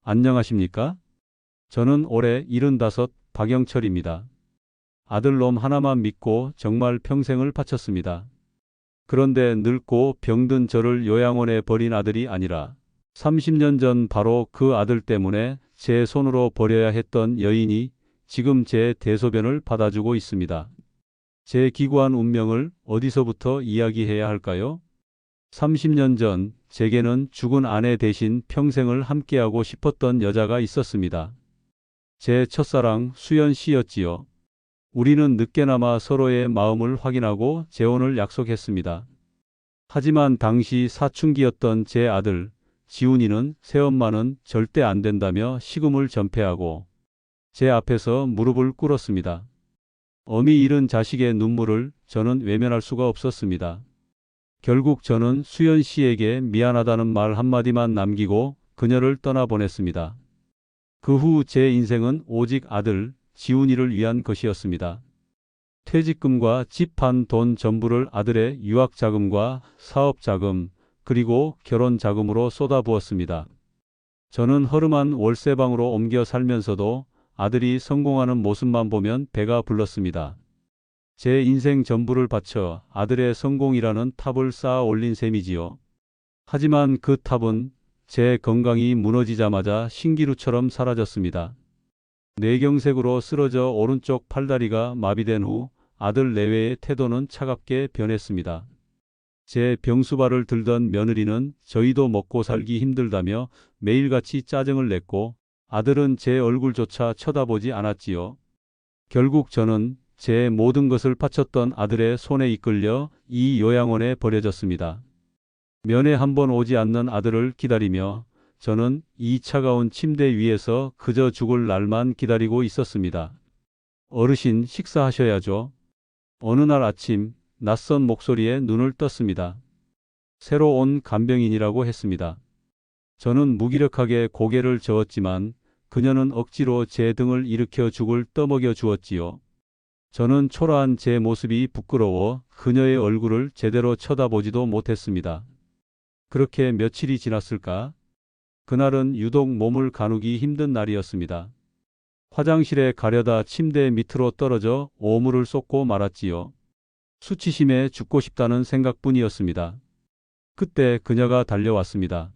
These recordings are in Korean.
안녕하십니까? 저는 올해 75 박영철입니다. 아들놈 하나만 믿고 정말 평생을 바쳤습니다. 그런데 늙고 병든 저를 요양원에 버린 아들이 아니라 30년 전 바로 그 아들 때문에 제 손으로 버려야 했던 여인이 지금 제 대소변을 받아주고 있습니다. 제 기구한 운명을 어디서부터 이야기해야 할까요? 30년 전 제게는 죽은 아내 대신 평생을 함께하고 싶었던 여자가 있었습니다. 제 첫사랑 수연 씨였지요. 우리는 늦게나마 서로의 마음을 확인하고 재혼을 약속했습니다. 하지만 당시 사춘기였던 제 아들 지훈이는 새엄마는 절대 안 된다며 식음을 전폐하고 제 앞에서 무릎을 꿇었습니다. 어미 잃은 자식의 눈물을 저는 외면할 수가 없었습니다. 결국 저는 수연 씨에게 미안하다는 말 한마디만 남기고 그녀를 떠나보냈습니다. 그 후 제 인생은 오직 아들 지훈이를 위한 것이었습니다. 퇴직금과 집 판 돈 전부를 아들의 유학 자금과 사업 자금 그리고 결혼 자금으로 쏟아부었습니다. 저는 허름한 월세방으로 옮겨 살면서도 아들이 성공하는 모습만 보면 배가 불렀습니다. 제 인생 전부를 바쳐 아들의 성공이라는 탑을 쌓아 올린 셈이지요. 하지만 그 탑은 제 건강이 무너지자마자 신기루처럼 사라졌습니다. 뇌경색으로 쓰러져 오른쪽 팔다리가 마비된 후 아들 내외의 태도는 차갑게 변했습니다. 제 병수발을 들던 며느리는 저희도 먹고 살기 힘들다며 매일같이 짜증을 냈고 아들은 제 얼굴조차 쳐다보지 않았지요. 결국 저는 제 모든 것을 바쳤던 아들의 손에 이끌려 이 요양원에 버려졌습니다. 면회 한번 오지 않는 아들을 기다리며 저는 이 차가운 침대 위에서 그저 죽을 날만 기다리고 있었습니다. 어르신 식사하셔야죠. 어느 날 아침 낯선 목소리에 눈을 떴습니다. 새로 온 간병인이라고 했습니다. 저는 무기력하게 고개를 저었지만 그녀는 억지로 제 등을 일으켜 죽을 떠먹여 주었지요. 저는 초라한 제 모습이 부끄러워 그녀의 얼굴을 제대로 쳐다보지도 못했습니다. 그렇게 며칠이 지났을까? 그날은 유독 몸을 가누기 힘든 날이었습니다. 화장실에 가려다 침대 밑으로 떨어져 오물을 쏟고 말았지요. 수치심에 죽고 싶다는 생각뿐이었습니다. 그때 그녀가 달려왔습니다.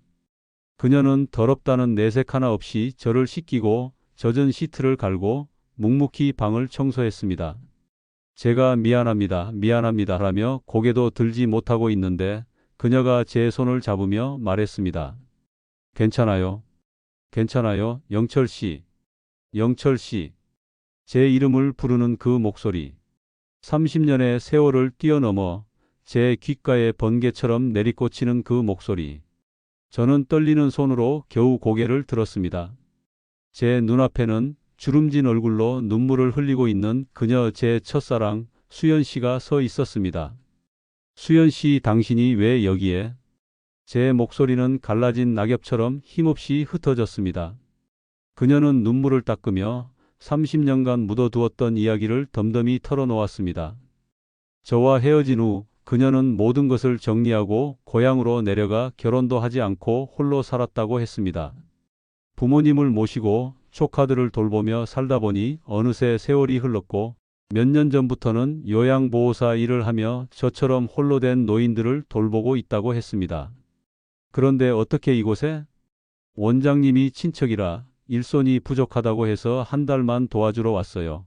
그녀는 더럽다는 내색 하나 없이 저를 씻기고 젖은 시트를 갈고 묵묵히 방을 청소했습니다. 제가 미안합니다, 미안합니다 라며 고개도 들지 못하고 있는데 그녀가 제 손을 잡으며 말했습니다. 괜찮아요. 괜찮아요. 영철 씨. 영철 씨. 제 이름을 부르는 그 목소리. 30년의 세월을 뛰어넘어 제 귓가에 번개처럼 내리꽂히는 그 목소리. 저는 떨리는 손으로 겨우 고개를 들었습니다. 제 눈앞에는 주름진 얼굴로 눈물을 흘리고 있는 그녀 제 첫사랑 수연 씨가 서 있었습니다. 수연 씨, 당신이 왜 여기에? 제 목소리는 갈라진 낙엽처럼 힘없이 흩어졌습니다. 그녀는 눈물을 닦으며 30년간 묻어두었던 이야기를 덤덤히 털어놓았습니다. 저와 헤어진 후 그녀는 모든 것을 정리하고 고향으로 내려가 결혼도 하지 않고 홀로 살았다고 했습니다. 부모님을 모시고 조카들을 돌보며 살다 보니 어느새 세월이 흘렀고 몇 년 전부터는 요양보호사 일을 하며 저처럼 홀로 된 노인들을 돌보고 있다고 했습니다. 그런데 어떻게 이곳에? 원장님이 친척이라 일손이 부족하다고 해서 한 달만 도와주러 왔어요.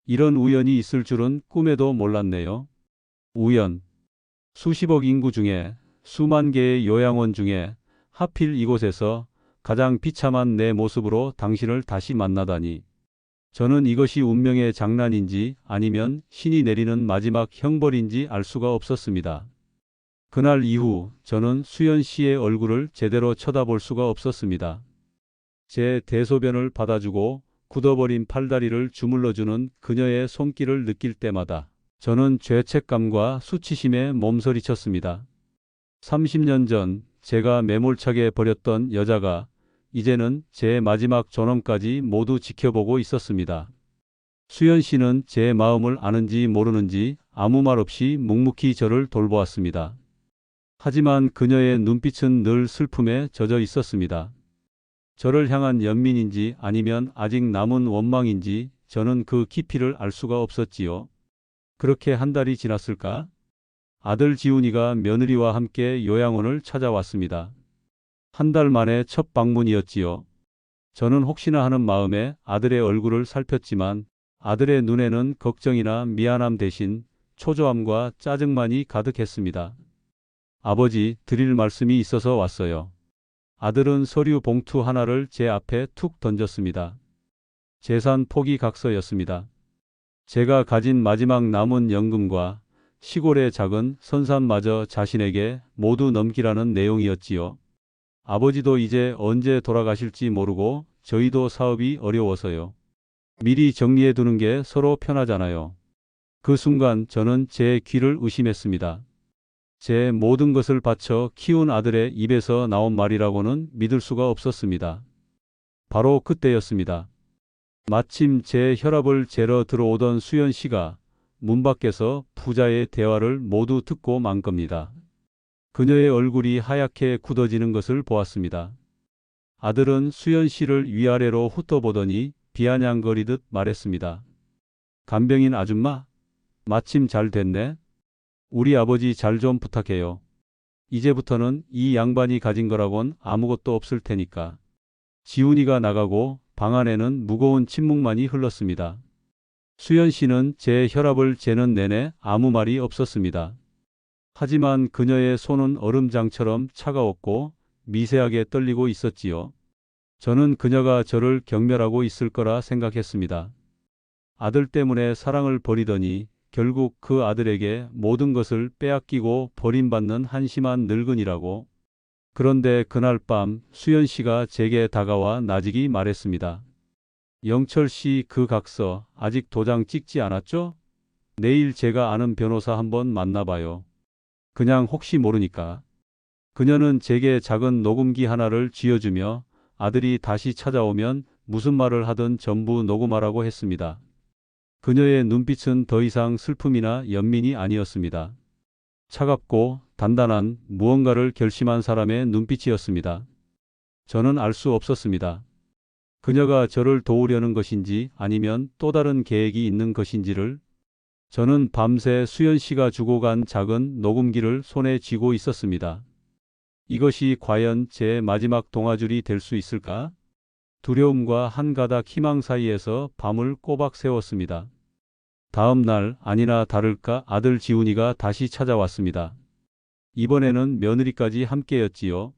이런 우연이 있을 줄은 꿈에도 몰랐네요. 우연. 수십억 인구 중에 수만 개의 요양원 중에 하필 이곳에서 가장 비참한 내 모습으로 당신을 다시 만나다니. 저는 이것이 운명의 장난인지 아니면 신이 내리는 마지막 형벌인지 알 수가 없었습니다. 그날 이후 저는 수연 씨의 얼굴을 제대로 쳐다볼 수가 없었습니다. 제 대소변을 받아주고 굳어버린 팔다리를 주물러주는 그녀의 손길을 느낄 때마다 저는 죄책감과 수치심에 몸서리쳤습니다. 30년 전 제가 매몰차게 버렸던 여자가 이제는 제 마지막 존엄까지 모두 지켜보고 있었습니다. 수연 씨는 제 마음을 아는지 모르는지 아무 말 없이 묵묵히 저를 돌보았습니다. 하지만 그녀의 눈빛은 늘 슬픔에 젖어 있었습니다. 저를 향한 연민인지 아니면 아직 남은 원망인지 저는 그 깊이를 알 수가 없었지요. 그렇게 한 달이 지났을까? 아들 지훈이가 며느리와 함께 요양원을 찾아왔습니다. 한 달 만에 첫 방문이었지요. 저는 혹시나 하는 마음에 아들의 얼굴을 살폈지만 아들의 눈에는 걱정이나 미안함 대신 초조함과 짜증만이 가득했습니다. 아버지, 드릴 말씀이 있어서 왔어요. 아들은 서류 봉투 하나를 제 앞에 툭 던졌습니다. 재산 포기 각서였습니다. 제가 가진 마지막 남은 연금과 시골의 작은 선산마저 자신에게 모두 넘기라는 내용이었지요. 아버지도 이제 언제 돌아가실지 모르고 저희도 사업이 어려워서요. 미리 정리해 두는 게 서로 편하잖아요. 그 순간 저는 제 귀를 의심했습니다. 제 모든 것을 바쳐 키운 아들의 입에서 나온 말이라고는 믿을 수가 없었습니다. 바로 그때였습니다. 마침 제 혈압을 재러 들어오던 수연 씨가 문 밖에서 부자의 대화를 모두 듣고 만 겁니다. 그녀의 얼굴이 하얗게 굳어지는 것을 보았습니다. 아들은 수연 씨를 위아래로 훑어보더니 비아냥거리듯 말했습니다. 간병인 아줌마, 마침 잘 됐네. 우리 아버지 잘 좀 부탁해요. 이제부터는 이 양반이 가진 거라곤 아무것도 없을 테니까. 지훈이가 나가고 방 안에는 무거운 침묵만이 흘렀습니다. 수연 씨는 제 혈압을 재는 내내 아무 말이 없었습니다. 하지만 그녀의 손은 얼음장처럼 차가웠고 미세하게 떨리고 있었지요. 저는 그녀가 저를 경멸하고 있을 거라 생각했습니다. 아들 때문에 사랑을 버리더니 결국 그 아들에게 모든 것을 빼앗기고 버림받는 한심한 늙은이라고. 그런데 그날 밤 수연 씨가 제게 다가와 나직이 말했습니다. 영철 씨, 그 각서 아직 도장 찍지 않았죠? 내일 제가 아는 변호사 한번 만나봐요. 그냥 혹시 모르니까. 그녀는 제게 작은 녹음기 하나를 쥐어주며 아들이 다시 찾아오면 무슨 말을 하든 전부 녹음하라고 했습니다. 그녀의 눈빛은 더 이상 슬픔이나 연민이 아니었습니다. 차갑고 단단한 무언가를 결심한 사람의 눈빛이었습니다. 저는 알 수 없었습니다. 그녀가 저를 도우려는 것인지 아니면 또 다른 계획이 있는 것인지를. 저는 밤새 수연 씨가 주고 간 작은 녹음기를 손에 쥐고 있었습니다. 이것이 과연 제 마지막 동아줄이 될 수 있을까? 두려움과 한 가닥 희망 사이에서 밤을 꼬박 새웠습니다. 다음 날 아니나 다를까 아들 지훈이가 다시 찾아왔습니다. 이번에는 며느리까지 함께였지요.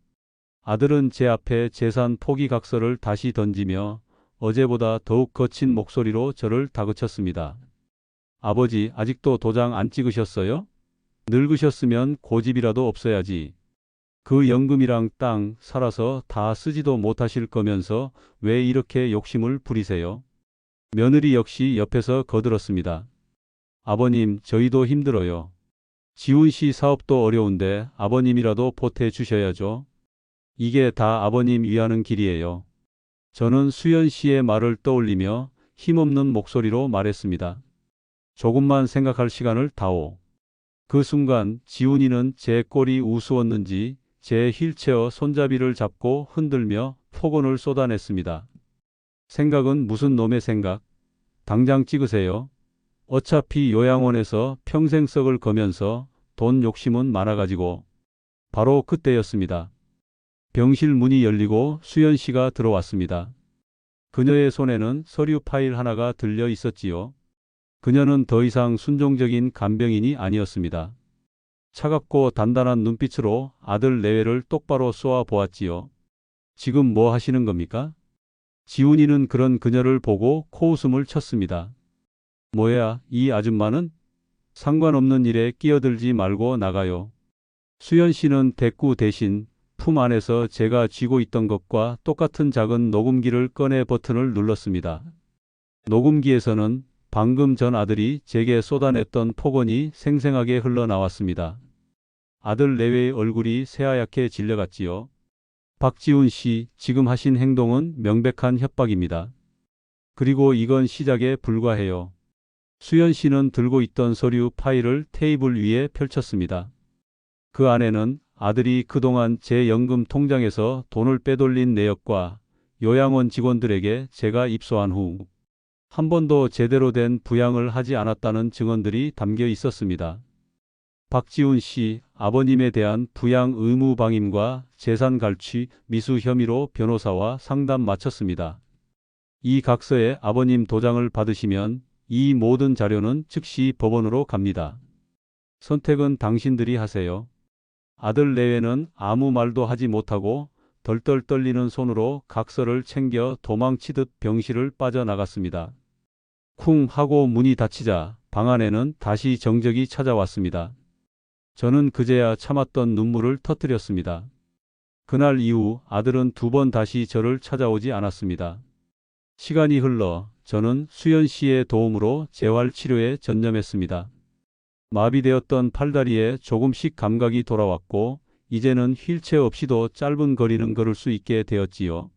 아들은 제 앞에 재산 포기 각서를 다시 던지며 어제보다 더욱 거친 목소리로 저를 다그쳤습니다. 아버지, 아직도 도장 안 찍으셨어요? 늙으셨으면 고집이라도 없어야지. 그 연금이랑 땅 살아서 다 쓰지도 못하실 거면서 왜 이렇게 욕심을 부리세요? 며느리 역시 옆에서 거들었습니다. 아버님, 저희도 힘들어요. 지훈 씨 사업도 어려운데 아버님이라도 보태 주셔야죠. 이게 다 아버님 위하는 길이에요. 저는 수연 씨의 말을 떠올리며 힘없는 목소리로 말했습니다. 조금만 생각할 시간을 다오. 그 순간 지훈이는 제 꼴이 우스웠는지 제 휠체어 손잡이를 잡고 흔들며 폭언을 쏟아냈습니다. 생각은 무슨 놈의 생각? 당장 찍으세요. 어차피 요양원에서 평생 썩을 거면서 돈 욕심은 많아가지고. 바로 그때였습니다. 병실 문이 열리고 수연 씨가 들어왔습니다. 그녀의 손에는 서류 파일 하나가 들려 있었지요. 그녀는 더 이상 순종적인 간병인이 아니었습니다. 차갑고 단단한 눈빛으로 아들 내외를 똑바로 쏘아 보았지요. 지금 뭐 하시는 겁니까? 지훈이는 그런 그녀를 보고 코웃음을 쳤습니다. 뭐야, 이 아줌마는? 상관없는 일에 끼어들지 말고 나가요. 수연 씨는 대꾸 대신 품 안에서 제가 쥐고 있던 것과 똑같은 작은 녹음기를 꺼내 버튼을 눌렀습니다. 녹음기에서는 방금 전 아들이 제게 쏟아냈던 폭언이 생생하게 흘러나왔습니다. 아들 내외의 얼굴이 새하얗게 질려갔지요. 박지훈 씨, 지금 하신 행동은 명백한 협박입니다. 그리고 이건 시작에 불과해요. 수연 씨는 들고 있던 서류 파일을 테이블 위에 펼쳤습니다. 그 안에는 아들이 그동안 제 연금 통장에서 돈을 빼돌린 내역과 요양원 직원들에게 제가 입소한 후 한 번도 제대로 된 부양을 하지 않았다는 증언들이 담겨 있었습니다. 박지훈 씨, 아버님에 대한 부양 의무 방임과 재산 갈취, 미수 혐의로 변호사와 상담 마쳤습니다. 이 각서에 아버님 도장을 받으시면 이 모든 자료는 즉시 법원으로 갑니다. 선택은 당신들이 하세요. 아들 내외는 아무 말도 하지 못하고 덜덜 떨리는 손으로 각서를 챙겨 도망치듯 병실을 빠져나갔습니다. 쿵 하고 문이 닫히자 방 안에는 다시 정적이 찾아왔습니다. 저는 그제야 참았던 눈물을 터뜨렸습니다. 그날 이후 아들은 2번 다시 저를 찾아오지 않았습니다. 시간이 흘러 저는 수연 씨의 도움으로 재활치료에 전념했습니다. 마비되었던 팔다리에 조금씩 감각이 돌아왔고 이제는 휠체어 없이도 짧은 거리는 걸을 수 있게 되었지요.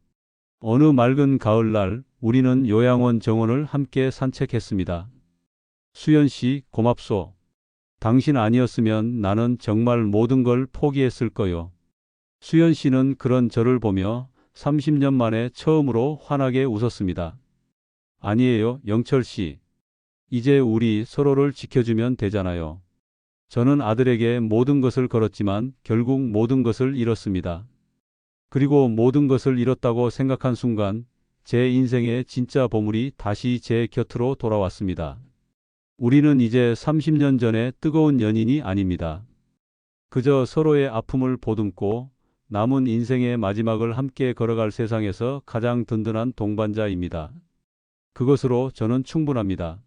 어느 맑은 가을날 우리는 요양원 정원을 함께 산책했습니다. 수연 씨, 고맙소. 당신 아니었으면 나는 정말 모든 걸 포기했을 거요. 수연 씨는 그런 저를 보며 30년 만에 처음으로 환하게 웃었습니다. 아니에요, 영철 씨. 이제 우리 서로를 지켜주면 되잖아요. 저는 아들에게 모든 것을 걸었지만 결국 모든 것을 잃었습니다. 그리고 모든 것을 잃었다고 생각한 순간 제 인생의 진짜 보물이 다시 제 곁으로 돌아왔습니다. 우리는 이제 30년 전의 뜨거운 연인이 아닙니다. 그저 서로의 아픔을 보듬고 남은 인생의 마지막을 함께 걸어갈 세상에서 가장 든든한 동반자입니다. 그것으로 저는 충분합니다.